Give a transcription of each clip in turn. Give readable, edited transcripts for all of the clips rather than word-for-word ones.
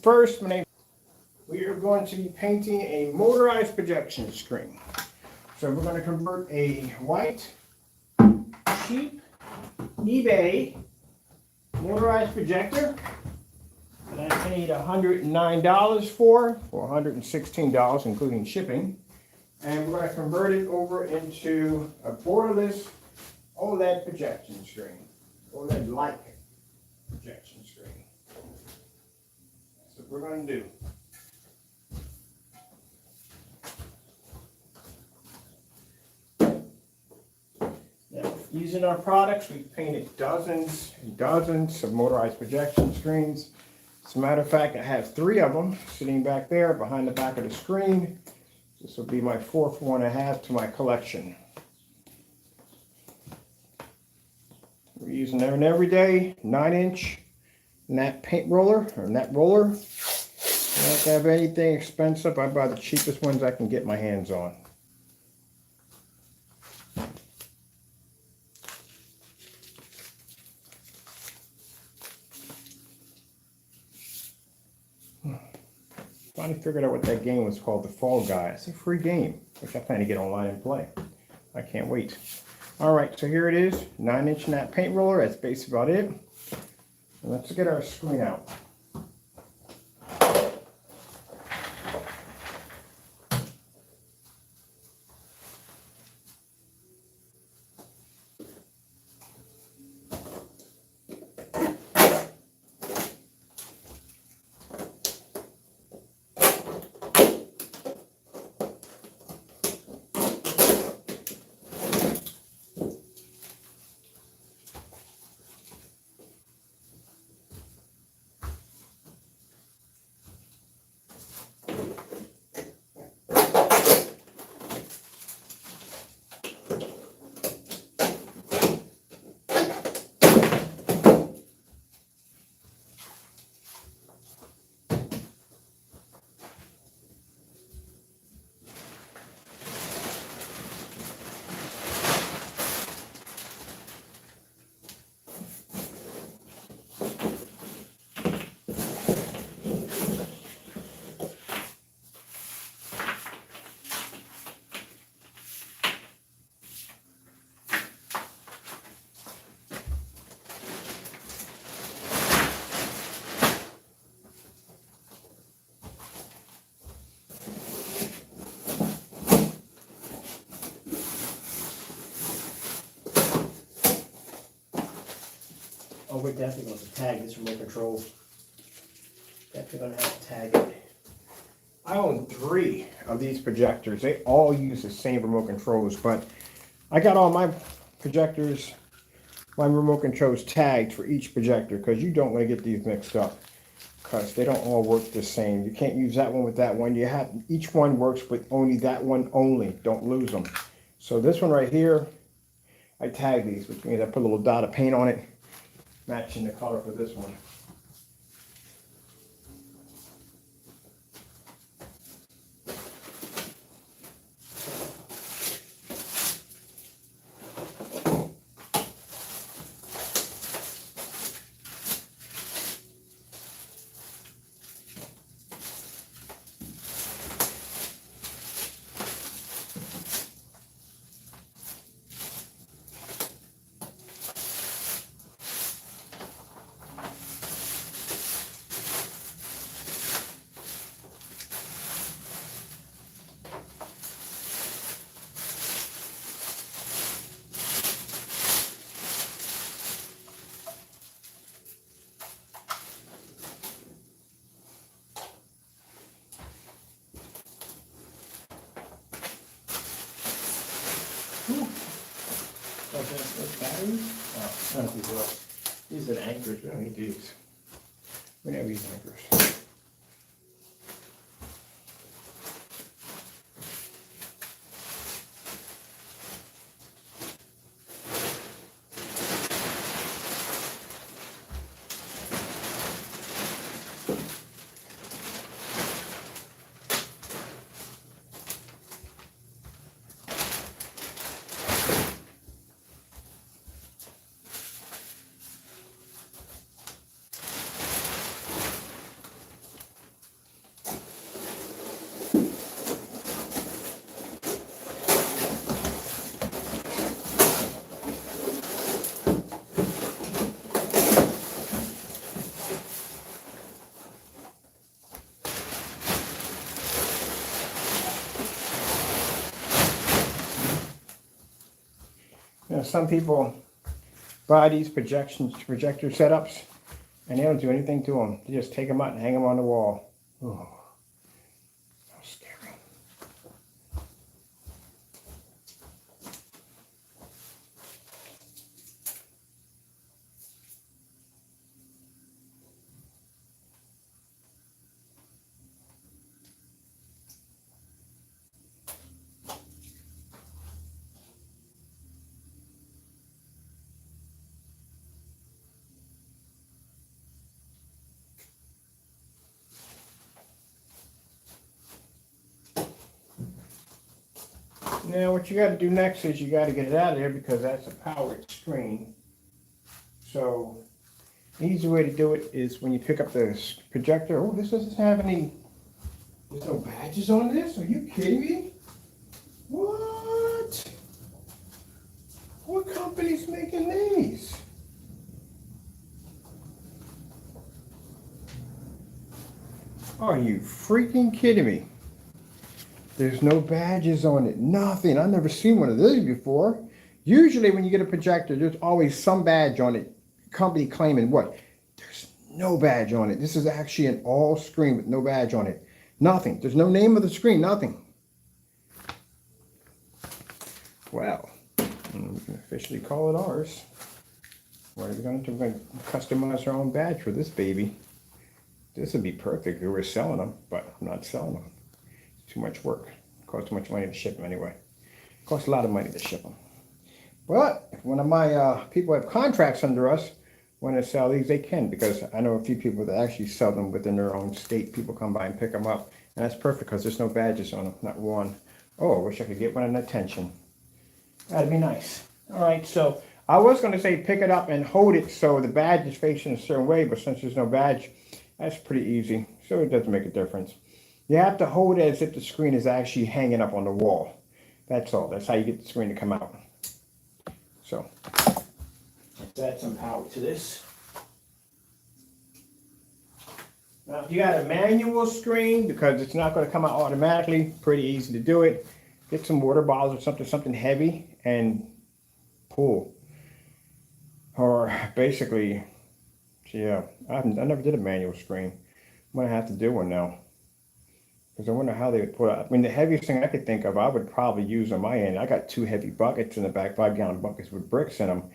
First, we are going to be painting a motorized projection screen. So we're going to convert a white, cheap, eBay motorized projector that I paid $109 for $116 including shipping. And we're going to convert it over into a borderless OLED projection screen. OLED-like projection screen. That's what we're going to do. Now, using our products, we've painted dozens and dozens of motorized projection screens. As a matter of fact, I have 3 of them sitting back there behind the back of the screen. This will be my 4th one I have to my collection. We're using an everyday 9-inch nap paint roller, or nap roller. I don't have anything expensive. I buy the cheapest ones I can get my hands on. Finally figured out what that game was called, the Fall Guy. It's a free game, which I plan to get online and play. I can't wait. All right, so here it is, 9-inch nap paint roller. That's basically about it. And let's get our screen out. Oh, we're definitely going to tag this remote control. Definitely going to have to tag it. I own 3 of these projectors. They all use the same remote controls, but I got all my projectors, my remote controls tagged for each projector because you don't want to get these mixed up because they don't all work the same. You can't use that one with that one. You have each one works with only that one only. Don't lose them. So this one right here, I tag these, which means I put a little dot of paint on it, matching the color for this one. Those batteries? Oh, none of these are. These are the anchors. We don't need these. We never use anchors. some people buy these projector setups, and they don't do anything to them. They just take them out and hang them on the wall. Oh, how scary. Now what you got to do next is you got to get it out of there because that's a powered screen. So the easy way to do it is when you pick up the projector. Oh, this doesn't have any, there's no badges on this? Are you kidding me? What? What company's making these? Are you freaking kidding me? There's no badges on it, nothing. I've never seen one of these before. Usually when you get a projector, there's always some badge on it. Company claiming what? There's no badge on it. This is actually an all screen with no badge on it. Nothing. There's no name of the screen, nothing. Well, we can officially call it ours. What are we going to do? We're going to customize our own badge for this baby. This would be perfect if we were selling them, but I'm not selling them. Too much work. It costs too much money to ship them anyway. It costs a lot of money to ship them. But if one of my people have contracts under us, want to sell these, they can, because I know a few people that actually sell them within their own state. People come by and pick them up, and that's perfect because there's no badges on them, not one. Oh, I wish I could get one in attention. That'd be nice. All right, so I was going to say pick it up and hold it so the badge is facing a certain way, but since there's no badge, that's pretty easy, so it doesn't make a difference. You have to hold it as if the screen is actually hanging up on the wall. That's all. That's how you get the screen to come out. So, let's add some power to this. Now, if you got a manual screen, because it's not going to come out automatically, pretty easy to do it. Get some water bottles or something heavy, and pull. Or basically, yeah, I never did a manual screen. I'm going to have to do one now. Because I wonder how they would put it. I mean, the heaviest thing I could think of, I would probably use on my end. I got 2 heavy buckets in the back, 5-gallon buckets with bricks in them.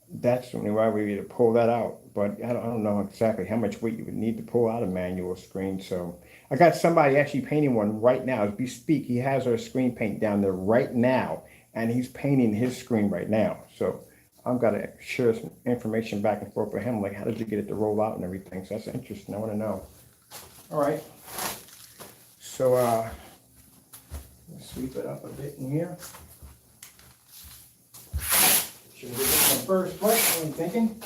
That's the only way we need to pull that out. But I don't know exactly how much weight you would need to pull out a manual screen. So I got somebody actually painting one right now. As we speak, he has our screen paint down there right now. And he's painting his screen right now. So I've got to share some information back and forth with him. Like, how did you get it to roll out and everything? So that's interesting. I want to know. All right. So, let's sweep it up a bit in here. Should we do this one first? What are you thinking?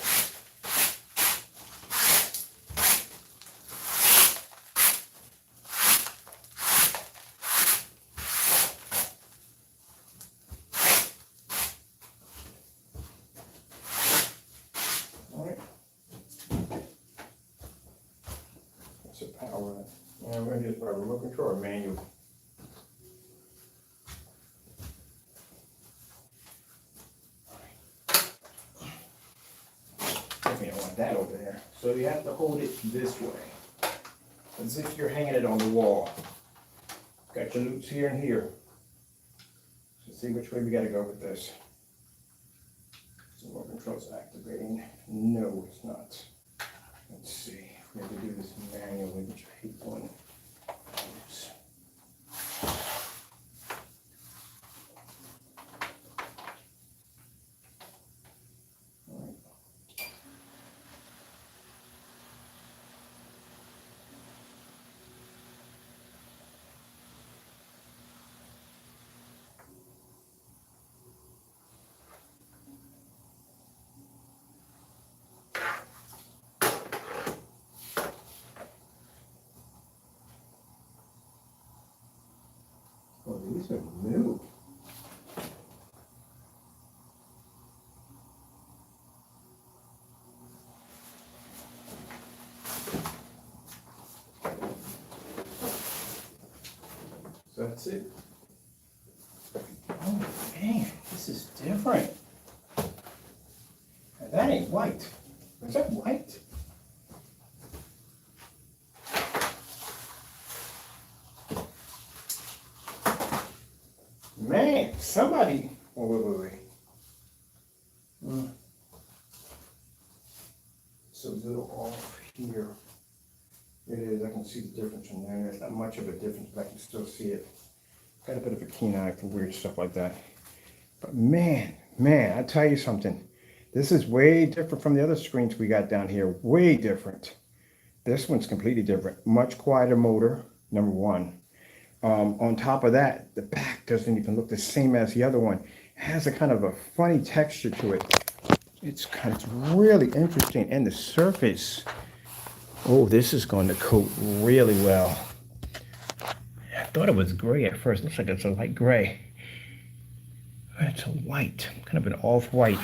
All right. That's a power. And we're going to use our remote control or manual. Definitely don't want that over there. So you have to hold it this way, as if you're hanging it on the wall. Got your loops here and here. So see which way we got to go with this. So remote control's activating. No, it's not. Let's see. We have to do this manually, which I hate doing. Oops. All right. Oh, these are new. So that's it. Oh man, this is different. white. Is that white? Man, somebody. Oh, wait. It's a little off here. It is. I can see the difference from there. It's not much of a difference, but I can still see it. Got a bit of a keen eye for weird stuff like that. But man, I tell you something. This is way different from the other screens we got down here. Way different. This one's completely different. Much quieter motor, number one. On top of that, the back doesn't even look the same as the other one. It has a kind of a funny texture to it. It's really interesting. And the surface, oh, this is going to coat really well. I thought it was gray at first. Looks like it's a light gray. But it's a white, kind of an off-white.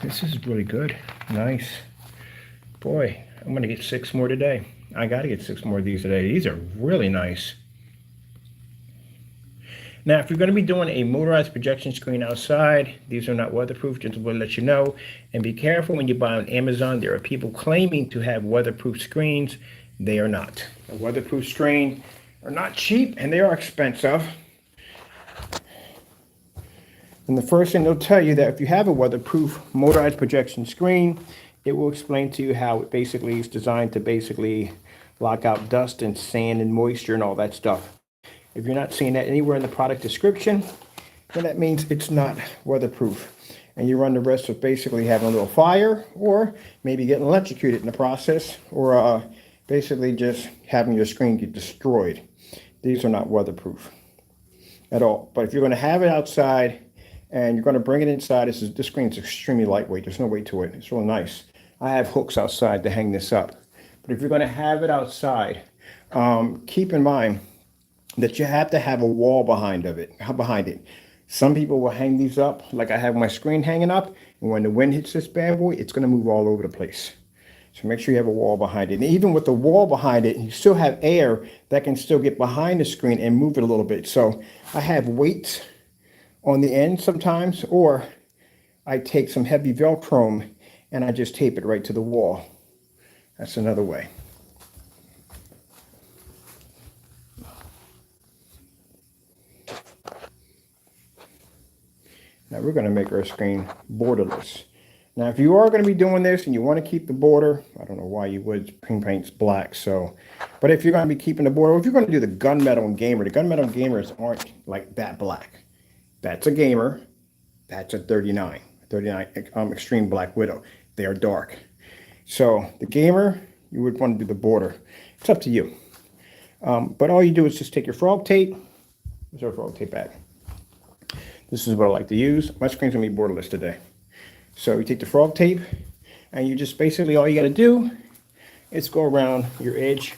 This is really good. Nice. Boy, I'm going to get 6 more today. I got to get 6 more of these today. These are really nice. Now, if you're going to be doing a motorized projection screen outside, these are not weatherproof, just want to let you know. And be careful when you buy on Amazon. There are people claiming to have weatherproof screens. They are not. A weatherproof screen are not cheap, and they are expensive. And the first thing they'll tell you that if you have a weatherproof motorized projection screen, it will explain to you how it basically is designed to basically lock out dust and sand and moisture and all that stuff. If you're not seeing that anywhere in the product description, then that means it's not weatherproof. And you run the risk of basically having a little fire, or maybe getting electrocuted in the process, or basically just having your screen get destroyed. These are not weatherproof at all. But if you're going to have it outside and you're going to bring it inside, this screen is extremely lightweight. There's no weight to it. It's real nice. I have hooks outside to hang this up. But if you're going to have it outside, keep in mind that you have to have a wall behind it. Some people will hang these up like I have my screen hanging up, and when the wind hits this bad boy, it's going to move all over the place. So make sure you have a wall behind it. And even with the wall behind it, you still have air that can still get behind the screen and move it a little bit. So I have weights on the end sometimes, or I take some heavy Velcro and I just tape it right to the wall. That's another way. Now we're going to make our screen borderless. Now if you are going to be doing this and you want to keep the border, I don't know why you would, green paint's black, so, but if you're going to be keeping the border, if you're going to do the gunmetal and gamer, the gunmetal and gamers aren't like that black. That's a gamer, that's a 39 Extreme Black Widow. They are dark. So the gamer, you would want to do the border. It's up to you. But all you do is just take your frog tape. Where's our frog tape at? This is what I like to use. My screen's gonna be borderless today. So you take the frog tape and you just basically, all you gotta do is go around your edge.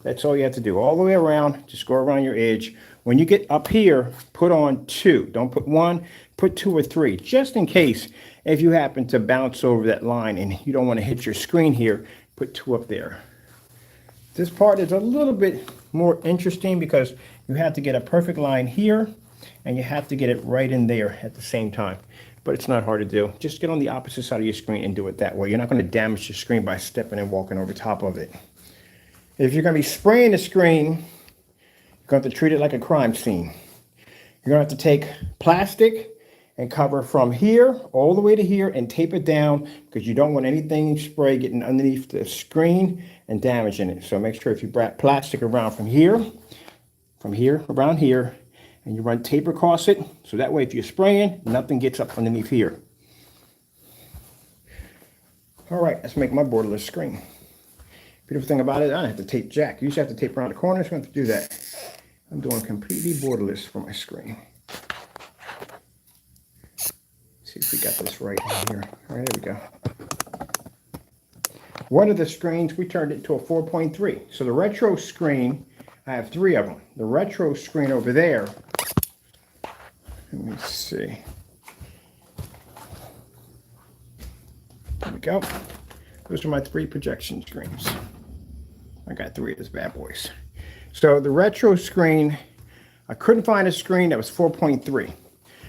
That's all you have to do. All the way around, just go around your edge. When you get up here, put on 2. Don't put 1, put 2 or 3, just in case if you happen to bounce over that line and you don't want to hit your screen here, put 2 up there. This part is a little bit more interesting because you have to get a perfect line here and you have to get it right in there at the same time. But it's not hard to do. Just get on the opposite side of your screen and do it that way. You're not going to damage your screen by stepping and walking over top of it. If you're going to be spraying the screen, you're going to have to treat it like a crime scene. You're going to have to take plastic and cover from here all the way to here and tape it down because you don't want anything spray getting underneath the screen and damaging it. So make sure if you wrap plastic around from here, around here, and you run tape across it, so that way if you're spraying, nothing gets up underneath here. All right, let's make my borderless screen. Beautiful thing about it, I don't have to tape jack. You used to have to tape around the corners, so I'm going to do that. I'm doing completely borderless for my screen. See if we got this right here. All right, there we go. One of the screens, we turned it to a 4.3. So the retro screen, I have 3 of them. The retro screen over there, let me see. There we go. Those are my 3 projection screens. I got 3 of these bad boys. So the retro screen, I couldn't find a screen that was 4.3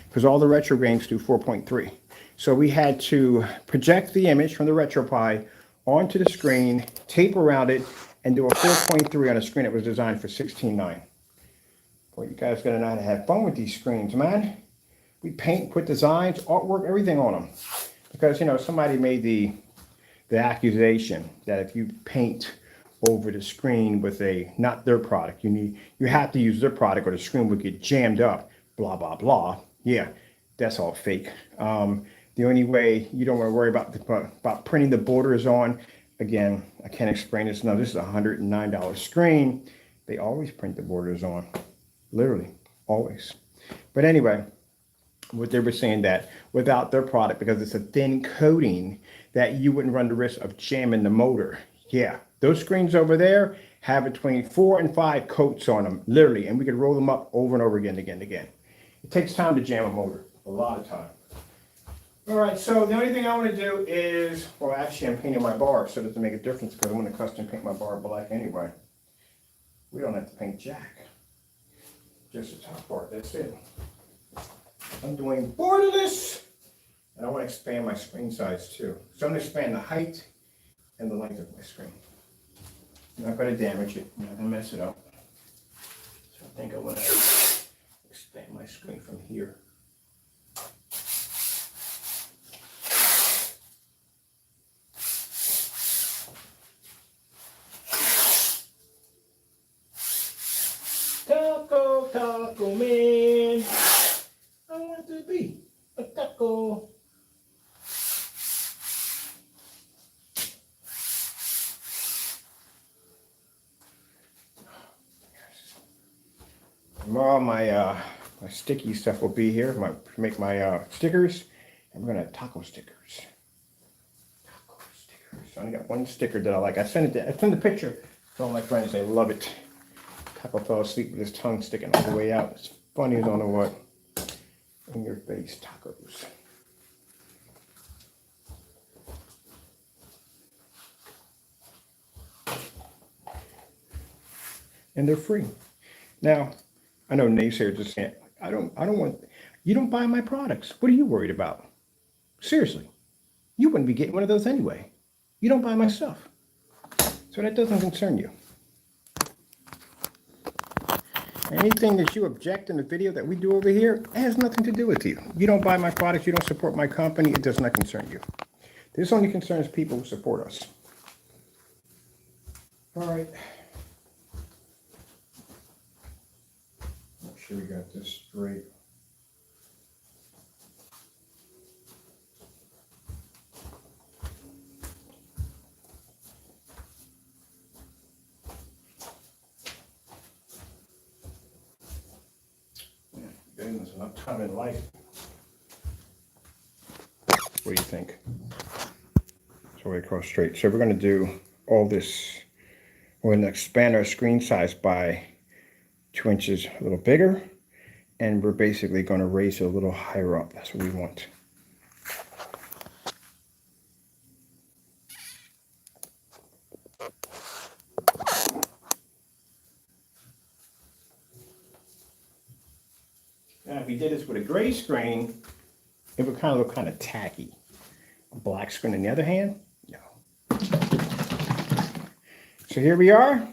because all the retro games do 4.3. So we had to project the image from the RetroPie onto the screen, tape around it, and do a 4.3 on a screen that was designed for 16:9. Boy, you guys gotta know how to have fun with these screens, man. We paint, put designs, artwork, everything on them. Because, you know, somebody made the accusation that if you paint over the screen with not their product, you have to use their product or the screen would get jammed up, blah, blah, blah. Yeah, that's all fake. The only way you don't want to worry about printing the borders on, again, I can't explain this. No, this is a $109 screen. They always print the borders on, literally, always. But anyway, what they were saying that without their product, because it's a thin coating, that you wouldn't run the risk of jamming the motor. Yeah, those screens over there have between 4 and 5 coats on them, literally, and we could roll them up over and over again, again, again. It takes time to jam a motor, a lot of time. All right, so the only thing I want to do is, well, actually I'm painting my bar, so it doesn't make a difference because I'm going to custom paint my bar black anyway. We don't have to paint jack, just the top part, that's it. I'm doing borderless, and I want to expand my screen size too. So I'm going to expand the height and the length of my screen. I'm not going to damage it, I'm not going to mess it up. So I think I want to expand my screen from here. Taco, taco man. I want to be a taco. Tomorrow my sticky stuff will be here. Make my stickers. And we're gonna have taco stickers. Taco stickers. So I only got one sticker that I like. I sent the picture to all my friends. They love it. Taco fell asleep with his tongue sticking all the way out. It's funny as I don't know what. In your face tacos. And they're free. Now, I know naysayers are saying, I don't want, you don't buy my products. What are you worried about? Seriously, you wouldn't be getting one of those anyway. You don't buy my stuff. So that doesn't concern you. Anything that you object in the video that we do over here, it has nothing to do with you. You don't buy my products, you don't support my company, it does not concern you. This only concerns people who support us. All right. Make sure we got this straight. Goodness, enough time in life. What do you think? So we cross straight. So we're going to do all this. We're going to expand our screen size by 2 inches a little bigger. And we're basically going to raise it a little higher up. That's what we want. Now, if we did this with a gray screen, it would kind of look kind of tacky. A black screen, on the other hand, no. So here we are,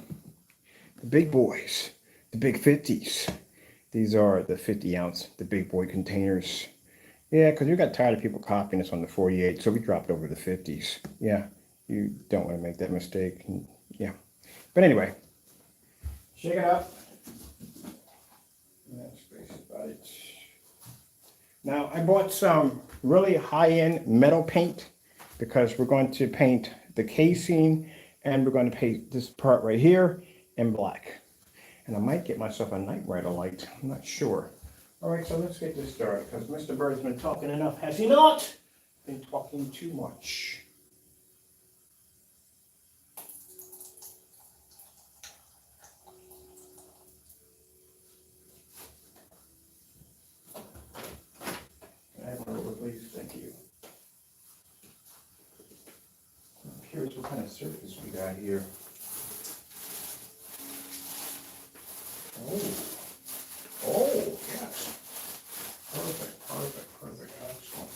the big boys, the big 50s. These are the 50-ounce, the big boy containers. Yeah, because we got tired of people copying us on the 48, so we dropped over the 50s. Yeah, you don't want to make that mistake. Yeah, but anyway, check it out. Now, I bought some really high-end metal paint because we're going to paint the casing and we're going to paint this part right here in black. And I might get myself a night rider light. I'm not sure. All right, so let's get this started because Mr. Bird's been talking enough, has he not? Been talking too much. Please, thank you. I'm curious what kind of surface we got here. Oh, yes. Perfect, perfect, perfect, excellent.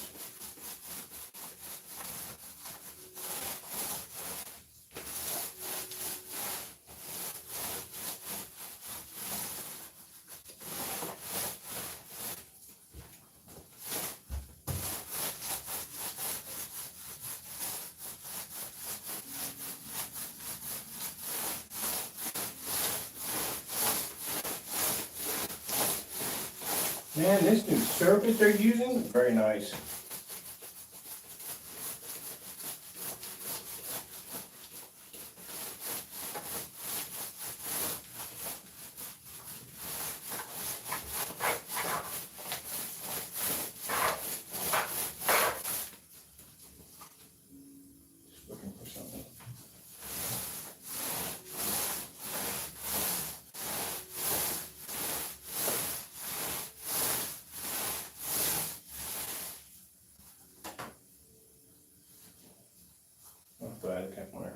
Man, this new surface they're using, very nice. Just looking for something. Oh, glad I kept one there.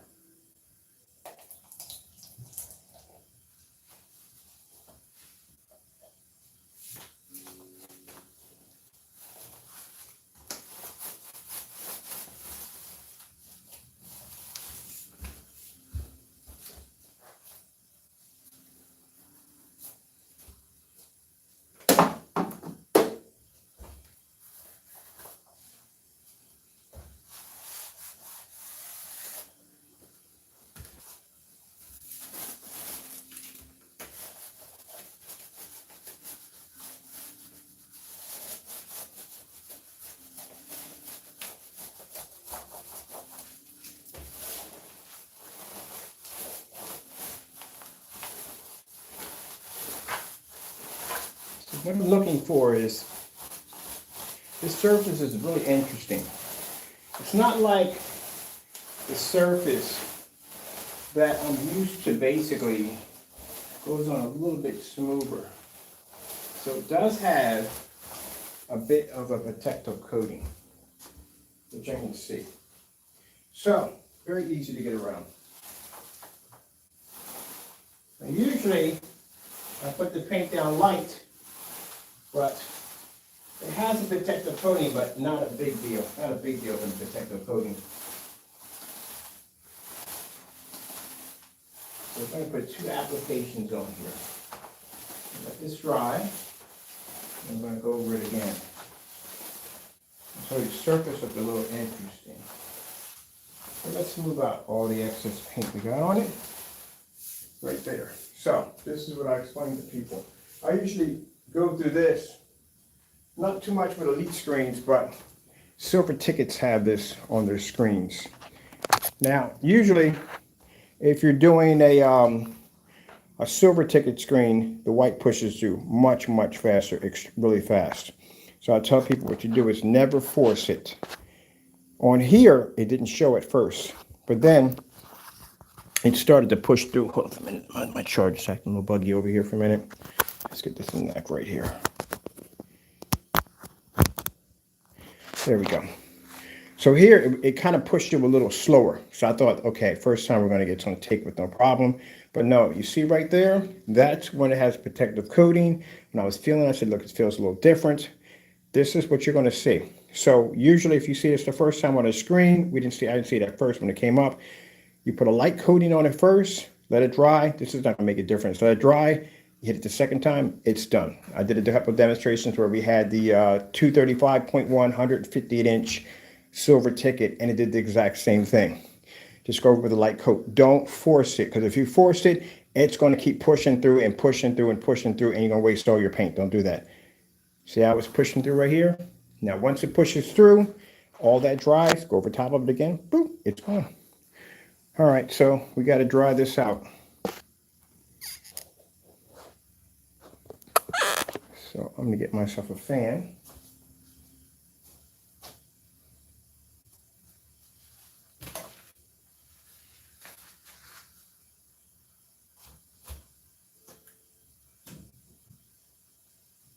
What I'm looking for is, this surface is really interesting. It's not like the surface that I'm used to, basically goes on a little bit smoother. So it does have a bit of a protective coating, which I can see. So, very easy to get around. Now, usually, I put the paint down light, but it has a protective coating, but not a big deal. Not a big deal for the protective coating. So I'm going to put 2 applications on here. Let this dry. I'm going to go over it again. So the surface looks a little interesting. So let's move out all the excess paint we got on it. Right there. So this is what I explain to people. I usually go through this, not too much with elite screens, but silver tickets have this on their screens. Now, usually, if you're doing a silver ticket screen, the white pushes through much, much faster, really fast. So I tell people what you do is never force it. On here, it didn't show at first, but then it started to push through. Hold on a minute, my charge is acting a little buggy over here for a minute. Let's get this in the neck right here. There we go. So here, it kind of pushed you a little slower. So I thought, okay, first time we're going to get some take with no problem. But no, you see right there, that's when it has protective coating. When I was feeling it, I said, look, it feels a little different. This is what you're going to see. So usually if you see this the first time on a screen, I didn't see it at first when it came up. You put a light coating on it first, let it dry. This is not going to make a difference. Let it dry, you hit it the second time, it's done. I did a couple of demonstrations where we had the 235.1 158-inch silver ticket, and it did the exact same thing. Just go over with a light coat. Don't force it, because if you force it, it's going to keep pushing through and pushing through and pushing through, and you're going to waste all your paint. Don't do that. See how it's pushing through right here? Now, once it pushes through, all that dries, go over top of it again, boom, it's gone. All right, so we got to dry this out. So I'm going to get myself a fan.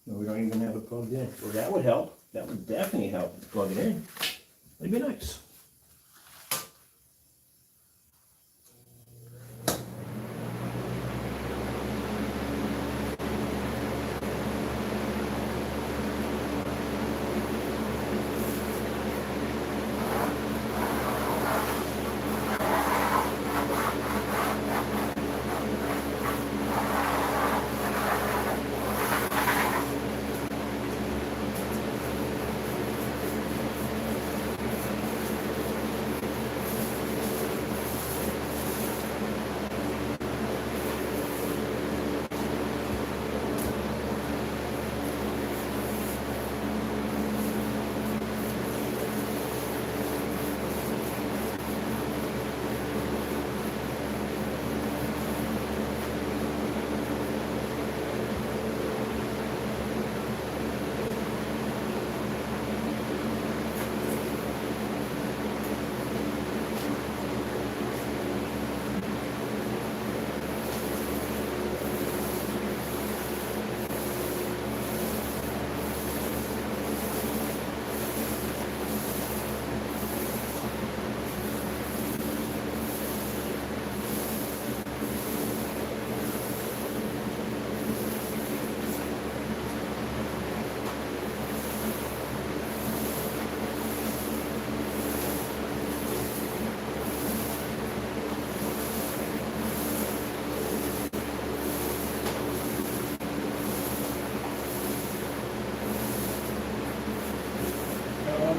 No, we don't even have it plugged in. Well, that would help. That would definitely help to plug it in. That'd be nice.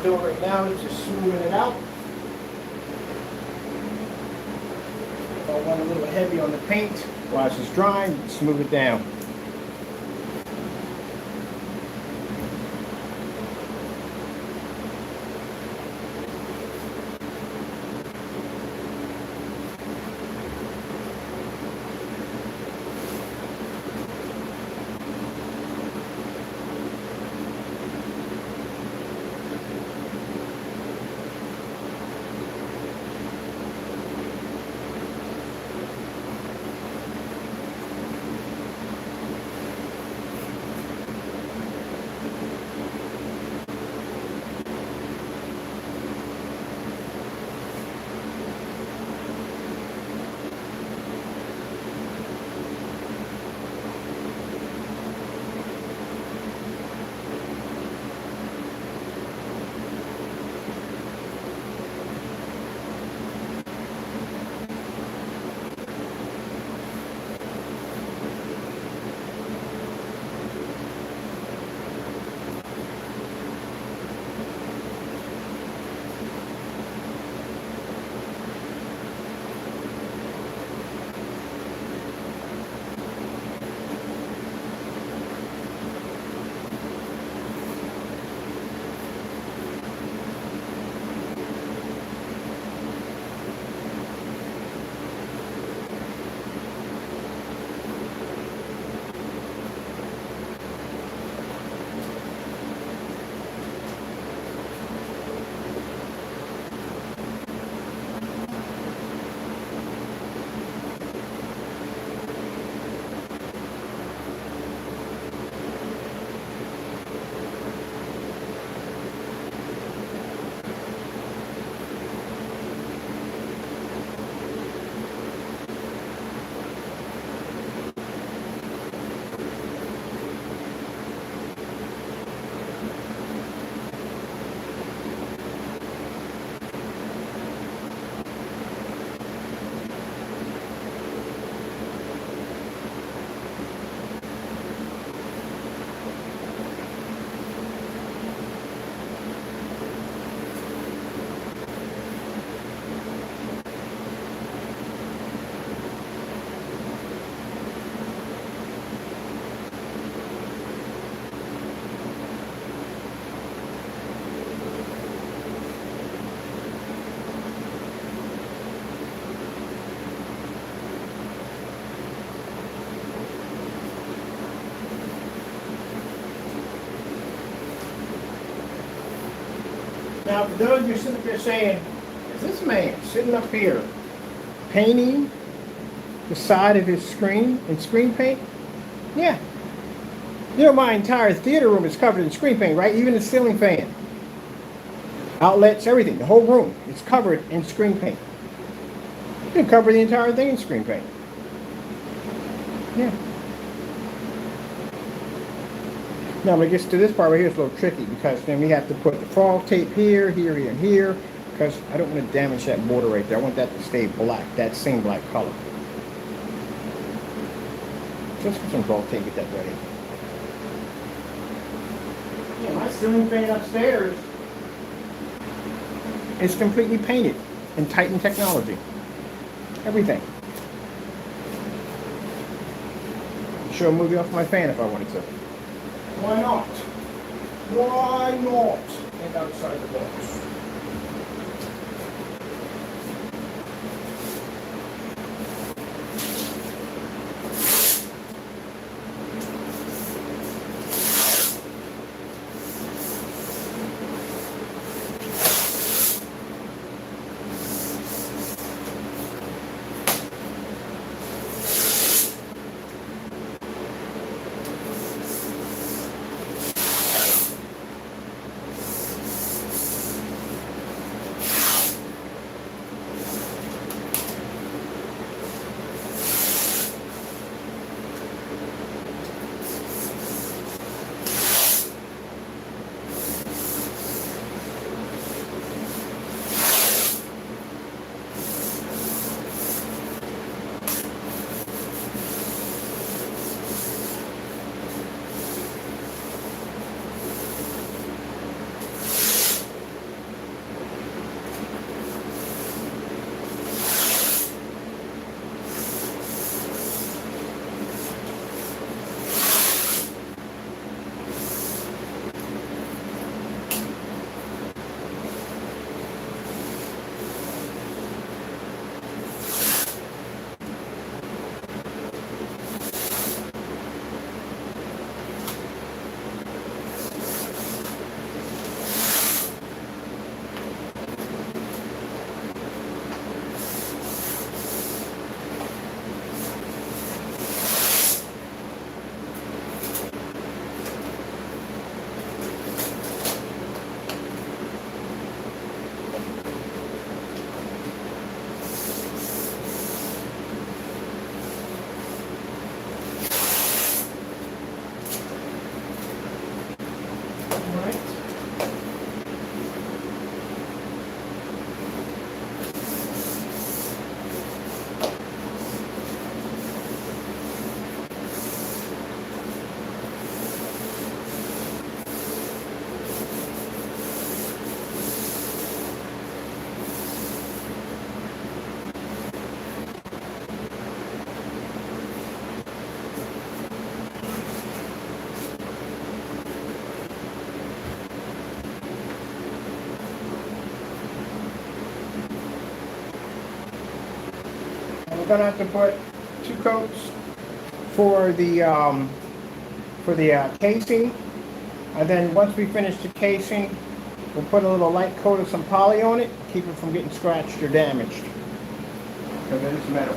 doing right now is just smoothing it out. If I want a little heavy on the paint while it's just drying, smooth it down. Now, for those of you sitting up there saying, is this man sitting up here painting the side of his screen in screen paint? Yeah. You know, my entire theater room is covered in screen paint, right? Even the ceiling fan. Outlets, everything. The whole room is covered in screen paint. You can cover the entire thing in screen paint. Yeah. Now, when it gets to this part right here, it's a little tricky because then we have to put the frog tape here, here, here, and here, because I don't want to damage that border right there. I want that to stay black, that same black color. So let's put some frog tape, get that ready. Yeah, my ceiling fan upstairs is completely painted in Titan technology. Everything. Show a movie off my fan if I wanted to. Why not? Why not? Think outside the box. we're gonna have to put 2 coats for the casing, and then once we finish the casing, we'll put a little light coat of some poly on it, keep it from getting scratched or damaged, because it is metal.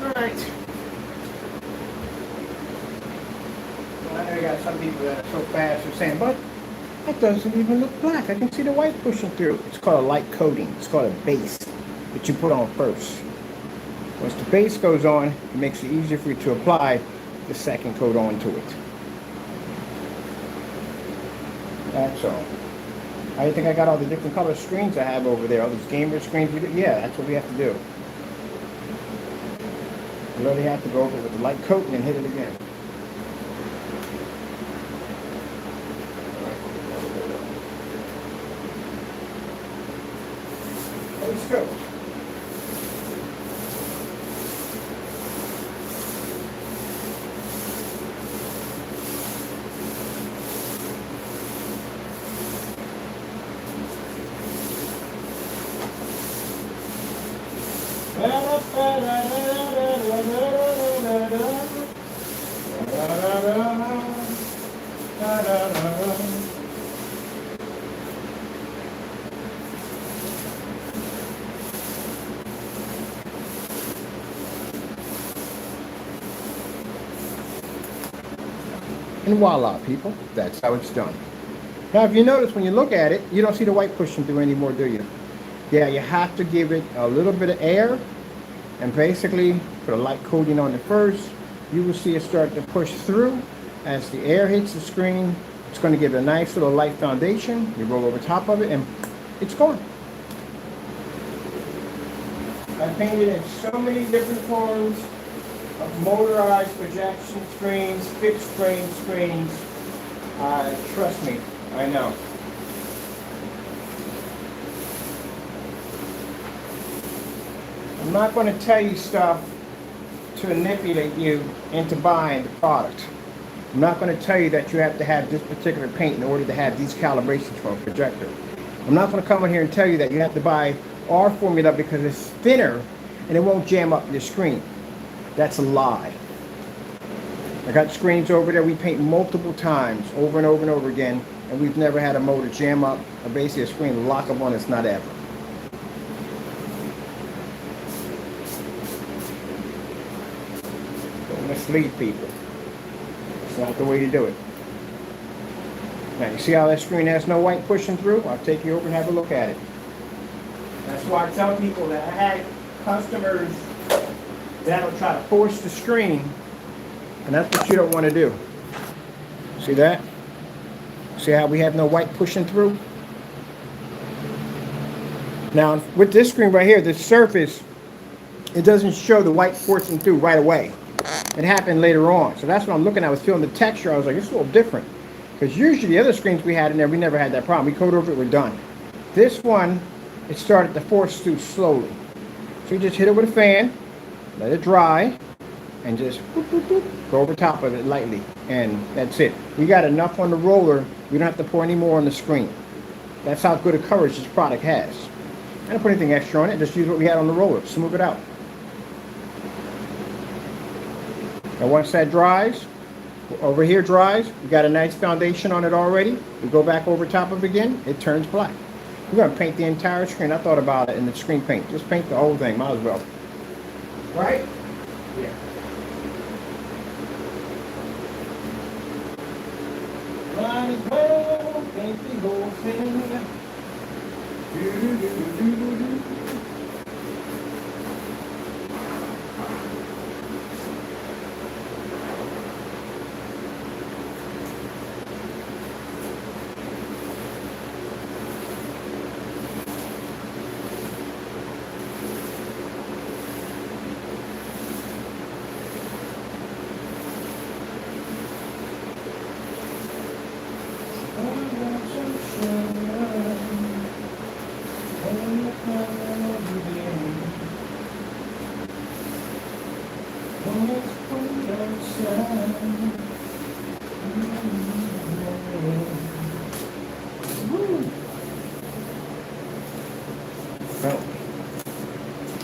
Alright. Well, I know you got some people that are so fast are saying, but that doesn't even look black. I can see the white pushing through. It's called a light coating. It's called a base that you put on first. Once the base goes on, it makes it easier for you to apply the second coat onto it. That's all. I think I got all the different color screens I have over there. All those gamer screens. Yeah, that's what we have to do. We really have to go over it with the light coat and then hit it again. Let's go. And voila, people, that's how it's done. Now, if you notice, when you look at it, you don't see the white pushing through anymore, do you? Yeah, you have to give it a little bit of air and basically put a light coating on it first. You will see it start to push through. As the air hits the screen, it's going to give it a nice little light foundation. You roll over top of it and it's gone. I painted in so many different forms of motorized projection screens, fixed frame screens. Trust me, I know. I'm not going to tell you stuff to manipulate you into buying the product. I'm not going to tell you that you have to have this particular paint in order to have these calibrations for a projector. I'm not going to come in here and tell you that you have to buy our formula because it's thinner and it won't jam up your screen. That's a lie. I got screens over there we paint multiple times, over and over and over again, and we've never had a motor jam up or basically a screen lock up on us, not ever. Don't mislead people. It's not the way to do it. Now you see how that screen has no white pushing through? I'll take you over and have a look at it. That's why I tell people that I had customers that'll try to force the screen, and that's what you don't want to do. See that? See how we have no white pushing through? Now with this screen right here, the surface, it doesn't show the white forcing through right away. It happened later on. So that's what I'm looking at. I was feeling the texture. I was like, it's a little different. Because usually the other screens we had in there, we never had that problem. We coat over it, we're done. This one, it started to force through slowly. So you just hit it with a fan, let it dry, and just boop, boop, boop, go over top of it lightly. And that's it. We got enough on the roller, we don't have to pour any more on the screen. That's how good a coverage this product has. I didn't put anything extra on it, just use what we had on the roller, smooth it out. And once that dries, over here dries, we got a nice foundation on it already. We go back over top of it again, it turns black. We're going to paint the entire screen. I thought about it in the screen paint. Just paint the whole thing, might as well. Right? Yeah. Might as well paint the whole thing.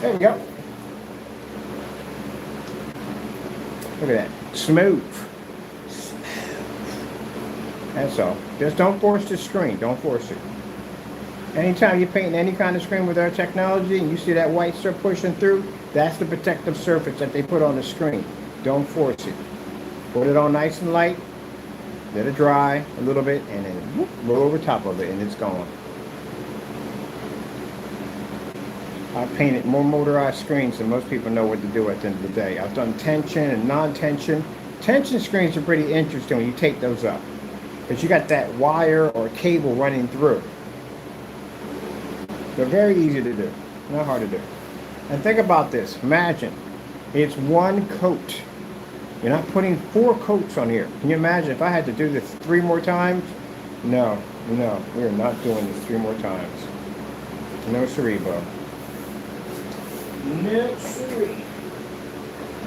There we go. Look at that. Smooth. That's all. Just don't force the screen. Don't force it. Anytime you're painting any kind of screen with our technology and you see that white stuff pushing through, that's the protective surface that they put on the screen. Don't force it. Put it on nice and light. Let it dry a little bit and then whoop, roll over top of it and it's gone. I painted more motorized screens than most people know what to do at the end of the day. I've done tension and non-tension. Tension screens are pretty interesting when you take those up, because you got that wire or cable running through. They're very easy to do, not hard to do. And think about this. Imagine it's one coat. You're not putting 4 coats on here. Can you imagine if I had to do this 3 more times? No, we are not doing this 3 more times. No cerebro. No siree.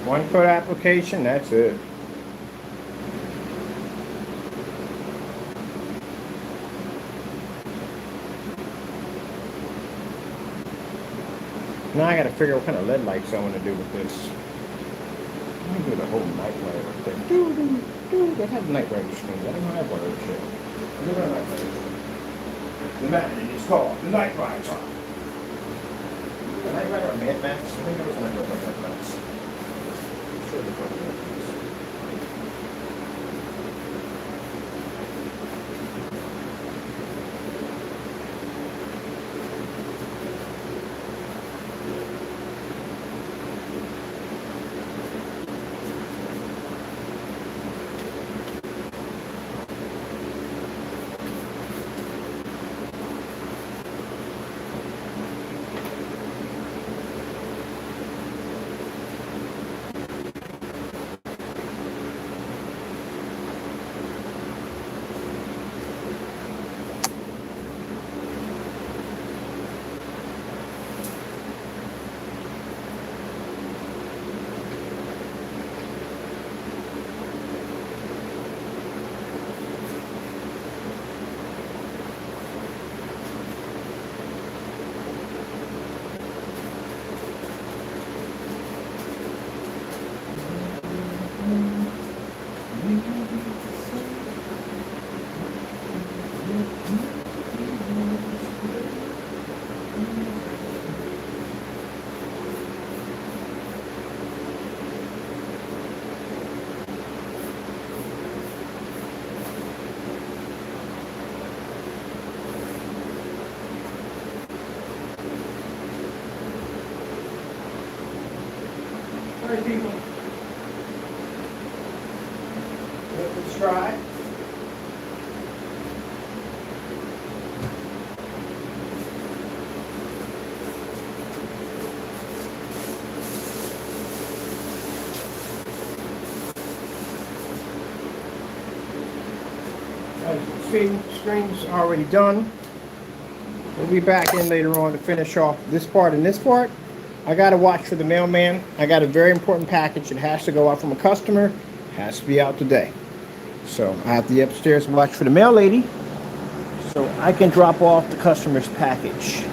1 coat application, that's it. Now I gotta figure out what kind of LED lights I want to do with this. I'm gonna do the whole night light up there. They have night light screens. I don't have one of those shit. Look at night light. The magnet is called the night lights. The night light or Mad Max? I think it was a night light or Mad Max. I'm sure they're probably Mad Max. All right, people. Let's try. As you can see, screen's already done. We'll be back in later on to finish off this part and this part. I got to watch for the mailman. I got a very important package. It has to go out from a customer. It has to be out today. So I have to be upstairs and watch for the mail lady so I can drop off the customer's package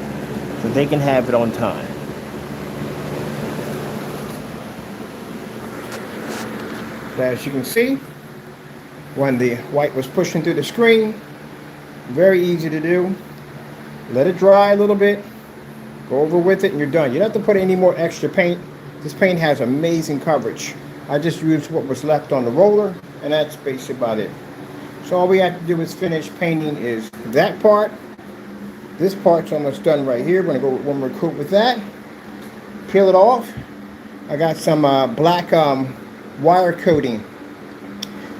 so they can have it on time. So as you can see, when the white was pushing through the screen, very easy to do. Let it dry a little bit, go over with it, and you're done. You don't have to put any more extra paint. This paint has amazing coverage. I just used what was left on the roller, and that's basically about it. So all we have to do is finish painting is that part. This part's almost done right here. We're gonna go with one more coat with that. Peel it off. I got some black wire coating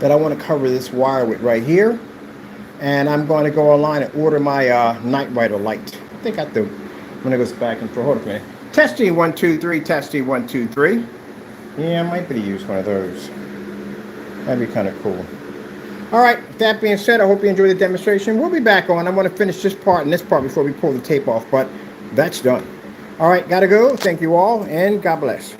that I want to cover this wire with right here. And I'm going to go online and order my night rider light. I think I do. When it goes back and forth. Hold on a minute. Testing 1 2 3. Testing 1 2 3. Yeah, I might be able to use one of those. That'd be kind of cool. All right. With that being said, I hope you enjoyed the demonstration. We'll be back on. I want to finish this part and this part before we pull the tape off, but that's done. All right. Gotta go. Thank you all, and God bless.